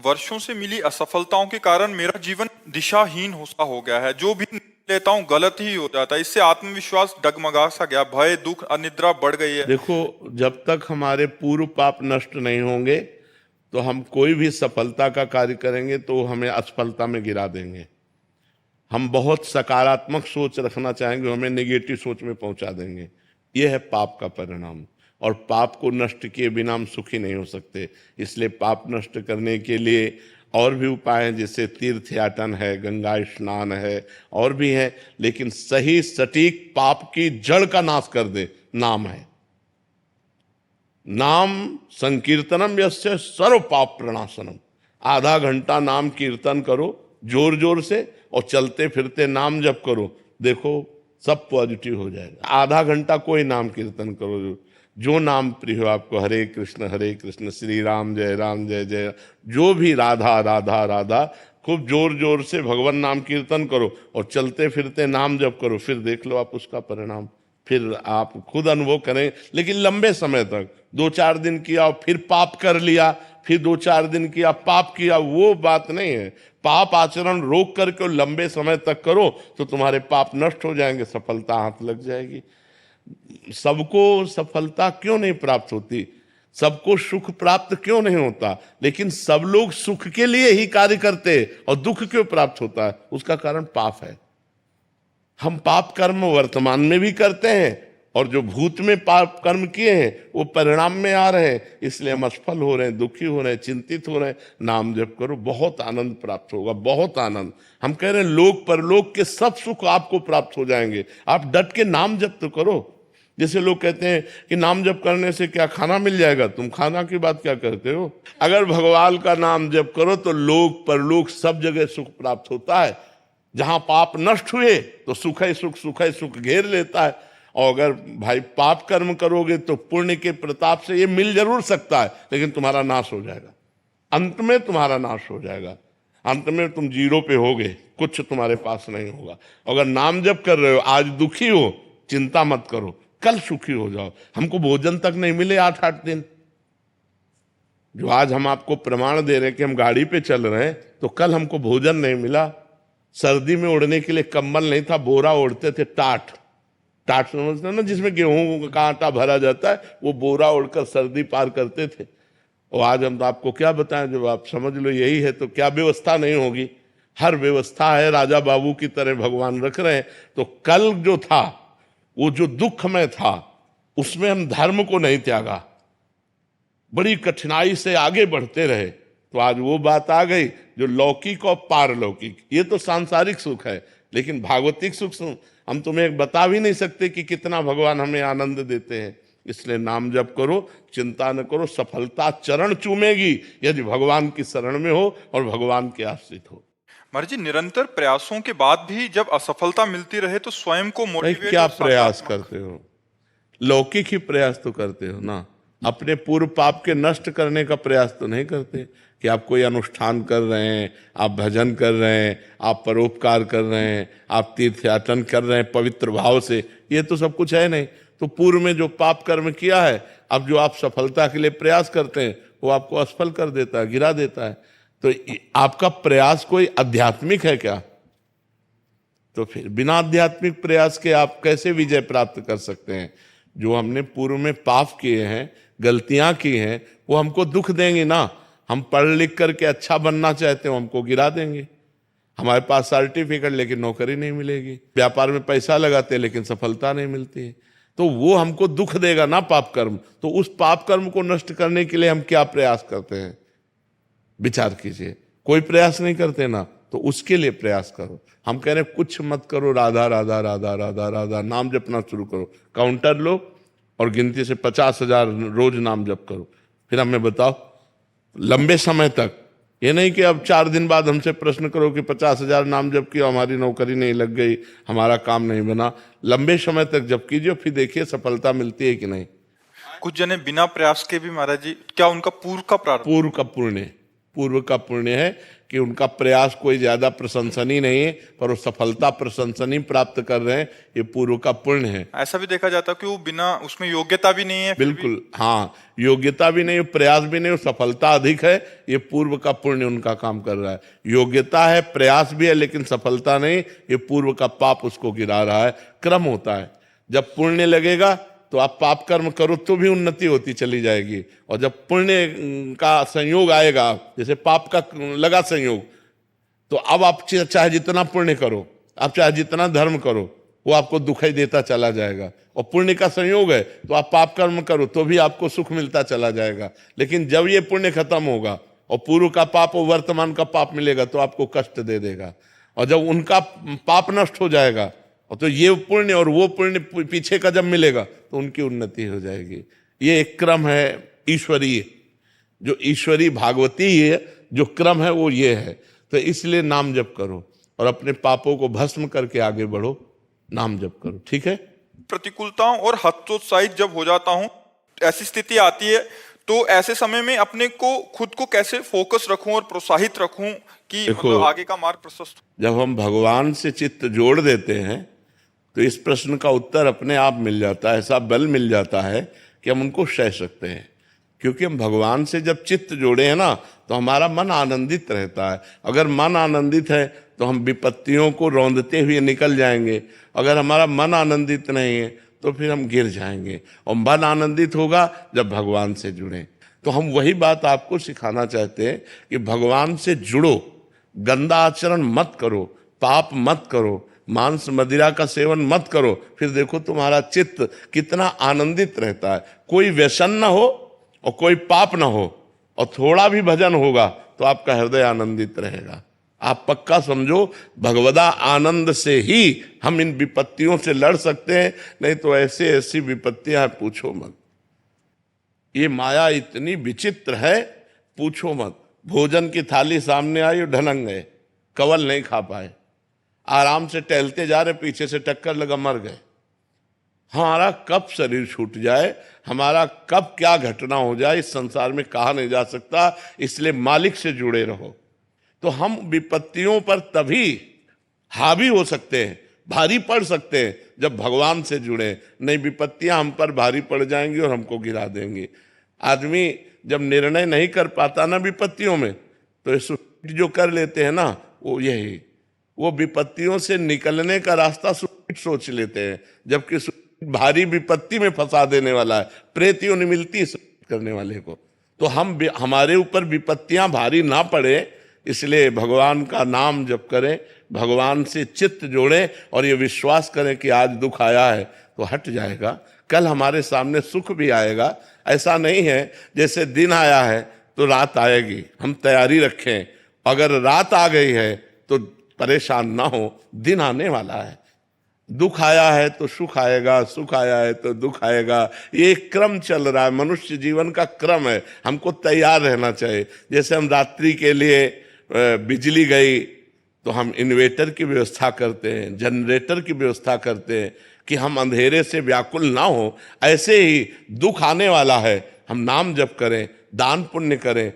वर्षों से मिली असफलताओं के कारण मेरा जीवन दिशाहीन सा हो गया है। जो भी लेता हूँ गलत ही हो जाता है। इससे आत्मविश्वास डगमगा सा गया, भय, दुख, अनिद्रा बढ़ गई है। देखो, जब तक हमारे पूर्व पाप नष्ट नहीं होंगे तो हम कोई भी सफलता का कार्य करेंगे तो हमें असफलता में गिरा देंगे। हम बहुत सकारात्मक सोच रखना चाहेंगे, हमें नेगेटिव सोच में पहुंचा देंगे। यह है पाप का परिणाम। और पाप को नष्ट किए बिना हम सुखी नहीं हो सकते। इसलिए पाप नष्ट करने के लिए और भी उपाय हैं, जैसे तीर्थ याटन है, गंगा स्नान है, और भी है। लेकिन सही सटीक पाप की जड़ का नाश कर दे नाम है। नाम संकीर्तनम यस्य सर्व पाप प्रणाशनम। आधा घंटा नाम कीर्तन करो जोर जोर से, और चलते फिरते नाम जप करो, देखो सब पॉजिटिव हो जाएगा। आधा घंटा कोई नाम कीर्तन करो, जो नाम प्रिय हो आपको, हरे कृष्ण श्री राम जय जय, जो भी राधा राधा राधा, खूब जोर जोर से भगवान नाम कीर्तन करो और चलते फिरते नाम जप करो। फिर देख लो आप उसका परिणाम, फिर आप खुद अनुभव करें। लेकिन लंबे समय तक 2-4 दिन किया और फिर पाप कर लिया, फिर 2-4 दिन किया पाप किया, वो बात नहीं है। पाप आचरण रोक करके लंबे समय तक करो तो तुम्हारे पाप नष्ट हो जाएंगे, सफलता हाथ लग जाएगी। सबको सफलता क्यों नहीं प्राप्त होती, सबको सुख प्राप्त क्यों नहीं होता, लेकिन सब लोग सुख के लिए ही कार्य करते और दुख क्यों प्राप्त होता है? उसका कारण पाप है। हम पाप कर्म वर्तमान में भी करते हैं, और जो भूत में पाप कर्म किए हैं वो परिणाम में आ रहे हैं। इसलिए हम असफल हो रहे हैं, दुखी हो रहे हैं, चिंतित हो रहे हैं। नाम जप करो, बहुत आनंद प्राप्त होगा, बहुत आनंद। हम कह रहे हैं लोक परलोक के सब सुख आपको प्राप्त हो जाएंगे। आप डट के नाम जप तो करो। जैसे लोग कहते हैं कि नाम जप करने से क्या खाना मिल जाएगा, तुम खाना की बात क्या करते हो? अगर भगवान का नाम जप करो तो लोक परलोक सब जगह सुख प्राप्त होता है। जहां पाप नष्ट हुए तो सुख ही सुख घेर लेता है। और अगर भाई पाप कर्म करोगे तो पुण्य के प्रताप से ये मिल जरूर सकता है, लेकिन तुम्हारा नाश हो जाएगा। अंत में तुम्हारा नाश हो जाएगा। अंत में तुम जीरो पे होगे, कुछ तुम्हारे पास नहीं होगा। अगर नाम जप कर रहे हो, आज दुखी हो, चिंता मत करो, कल सुखी हो जाओ। हमको भोजन तक नहीं मिले 8-8 दिन, जो आज हम आपको प्रमाण दे रहे हैं कि हम गाड़ी पे चल रहे हैं, तो कल हमको भोजन नहीं मिला। सर्दी में ओढ़ने के लिए कंबल नहीं था, बोरा ओढ़ते थे, टाट समझते हो ना, जिसमें गेहूं का आटा भरा जाता है, वो बोरा ओढ़कर सर्दी पार करते थे। और आज हम तो आपको क्या बताएं, जब आप समझ लो यही है तो क्या व्यवस्था नहीं होगी? हर व्यवस्था है, राजा बाबू की तरह भगवान रख रहे हैं। तो कल जो था वो जो दुख में था, उसमें हम धर्म को नहीं त्यागा, बड़ी कठिनाई से आगे बढ़ते रहे, तो आज वो बात आ गई जो लौकिक और पारलौकिक। ये तो सांसारिक सुख है, लेकिन भागवतिक सुख हम तुम्हें बता भी नहीं सकते कि कितना भगवान हमें आनंद देते हैं। इसलिए नाम जप करो, चिंता न करो, सफलता चरण चूमेगी यदि भगवान की शरण में हो और भगवान के आश्रित हो। महाराज जी, निरंतर प्रयासों के बाद भी जब असफलता मिलती रहे तो स्वयं को भाई मोटिवेट क्या और प्रयास सकारात्मक। करते हो? लौकिक ही प्रयास तो करते हो ना, अपने पूर्व पाप के नष्ट करने का प्रयास तो नहीं करते। कि आप कोई अनुष्ठान कर रहे हैं, आप भजन कर रहे हैं, आप परोपकार कर रहे हैं, आप तीर्थयाटन कर रहे हैं पवित्र भाव से, ये तो सब कुछ है नहीं। तो पूर्व में जो पाप कर्म किया है, अब जो आप सफलता के लिए प्रयास करते हैं, वो आपको असफल कर देता है, गिरा देता है। तो आपका प्रयास कोई आध्यात्मिक है क्या? तो फिर बिना आध्यात्मिक प्रयास के आप कैसे विजय प्राप्त कर सकते हैं? जो हमने पूर्व में पाप किए हैं, गलतियां की हैं, वो हमको दुख देंगे ना। हम पढ़ लिख करके अच्छा बनना चाहते हो, हमको गिरा देंगे। हमारे पास सर्टिफिकेट लेकिन नौकरी नहीं मिलेगी, व्यापार में पैसा लगाते हैं लेकिन सफलता नहीं मिलती है, तो वो हमको दुख देगा ना पाप कर्म। तो उस पाप कर्म को नष्ट करने के लिए हम क्या प्रयास करते हैं, विचार कीजिए। कोई प्रयास नहीं करते ना, तो उसके लिए प्रयास करो। हम कह रहे हैं कुछ मत करो, राधा राधा राधा राधा राधा नाम जपना शुरू करो। काउंटर लो और गिनती से 50,000 रोज नाम जप करो। फिर हमें बताओ लंबे समय तक। ये नहीं कि अब 4 दिन बाद हमसे प्रश्न करो कि 50,000 नाम जप किया, हमारी नौकरी नहीं लग गई, हमारा काम नहीं बना। लंबे समय तक जप कीजिए, फिर देखिए सफलता मिलती है कि नहीं। कुछ जने बिना प्रयास के भी महाराज जी, क्या उनका पूर्व का प्रारब्ध? पूर्व का पुण्य, पूर्व का पुण्य है कि उनका प्रयास कोई ज्यादा प्रशंसनीय नहीं है, पर वो सफलता प्रशंसनीय प्राप्त कर रहे हैं, ये पूर्व का पुण्य है। ऐसा भी देखा जाता है कि वो बिना उसमें योग्यता भी नहीं है फिर भी। बिल्कुल, हाँ, योग्यता भी नहीं, प्रयास भी नहीं, सफलता अधिक है, ये पूर्व का पुण्य उनका काम कर रहा है। योग्यता है, प्रयास भी है, लेकिन सफलता नहीं, ये पूर्व का पाप उसको गिरा रहा है। क्रम होता है, जब पुण्य लगेगा तो आप पाप कर्म करो तो भी उन्नति होती चली जाएगी, और जब पुण्य का संयोग आएगा, जैसे पाप का लगा संयोग, तो अब आप चाहे जितना पुण्य करो, आप चाहे जितना धर्म करो, वो आपको दुख ही देता चला जाएगा। और पुण्य का संयोग है तो आप पाप कर्म करो तो भी आपको सुख मिलता चला जाएगा। लेकिन जब ये पुण्य खत्म होगा और पूर्व का पाप और वर्तमान का पाप मिलेगा तो आपको कष्ट दे देगा। और जब उनका पाप नष्ट हो जाएगा और तो ये पुण्य और वो पुण्य पीछे का जब मिलेगा तो उनकी उन्नति हो जाएगी। ये एक क्रम है ईश्वरीय, जो ईश्वरी भागवती है जो क्रम है वो ये है। तो इसलिए नाम जप करो और अपने पापों को भस्म करके आगे बढ़ो, नाम जप करो, ठीक है। प्रतिकूलताओं और हतोत्साहित जब हो जाता हूँ, ऐसी स्थिति आती है, तो ऐसे समय में अपने को खुद को कैसे फोकस रखूं और प्रोत्साहित रखूं कि मतलब आगे का मार्ग प्रशस्त हो। जब हम भगवान से चित्त जोड़ देते हैं तो इस प्रश्न का उत्तर अपने आप मिल जाता है, ऐसा बल मिल जाता है कि हम उनको सह सकते हैं। क्योंकि हम भगवान से जब चित्त जोड़े हैं ना तो हमारा मन आनंदित रहता है। अगर मन आनंदित है तो हम विपत्तियों को रौंदते हुए निकल जाएंगे। अगर हमारा मन आनंदित नहीं है तो फिर हम गिर जाएंगे। और मन आनंदित होगा जब भगवान से जुड़े। तो हम वही बात आपको सिखाना चाहते हैं कि भगवान से जुड़ो, गंदा आचरण मत करो, पाप मत करो, मांस मदिरा का सेवन मत करो, फिर देखो तुम्हारा चित्त कितना आनंदित रहता है। कोई व्यसन ना हो और कोई पाप ना हो और थोड़ा भी भजन होगा तो आपका हृदय आनंदित रहेगा। आप पक्का समझो, भगवदा आनंद से ही हम इन विपत्तियों से लड़ सकते हैं, नहीं तो ऐसे ऐसी विपत्तियां पूछो मत। ये माया इतनी विचित्र है, पूछो मत। भोजन की थाली सामने आई और ढनक गए, कवल नहीं खा पाए, आराम से टहलते जा रहे, पीछे से टक्कर लगा, मर गए। हमारा कब शरीर छूट जाए, हमारा कब क्या घटना हो जाए, इस संसार में कहा नहीं जा सकता। इसलिए मालिक से जुड़े रहो। तो हम विपत्तियों पर तभी हावी हो सकते हैं, भारी पड़ सकते हैं, जब भगवान से जुड़े। नहीं, विपत्तियां हम पर भारी पड़ जाएंगी और हमको गिरा देंगी। आदमी जब निर्णय नहीं कर पाता ना विपत्तियों में, तो सुसाइड जो कर लेते हैं ना, वो यही, वो विपत्तियों से निकलने का रास्ता सुसाइड सोच लेते हैं, जबकि भारी विपत्ति में फंसा देने वाला है। प्रेत योनि मिलती है करने वाले को। तो हमारे ऊपर विपत्तियां भारी ना पड़े, इसलिए भगवान का नाम जप करें, भगवान से चित्त जोड़ें और ये विश्वास करें कि आज दुख आया है तो हट जाएगा, कल हमारे सामने सुख भी आएगा। ऐसा नहीं है जैसे दिन आया है तो रात आएगी, हम तैयारी रखें। अगर रात आ गई है तो परेशान ना हो, दिन आने वाला है। दुख आया है तो सुख आएगा, सुख आया है तो दुख आएगा। ये क्रम चल रहा है, मनुष्य जीवन का क्रम है। हमको तैयार रहना चाहिए। जैसे हम रात्रि के लिए बिजली गई तो हम इन्वेटर की व्यवस्था करते हैं, जनरेटर की व्यवस्था करते हैं कि हम अंधेरे से व्याकुल ना हो। ऐसे ही दुख आने वाला है, हम नाम जप करें, दान पुण्य करें,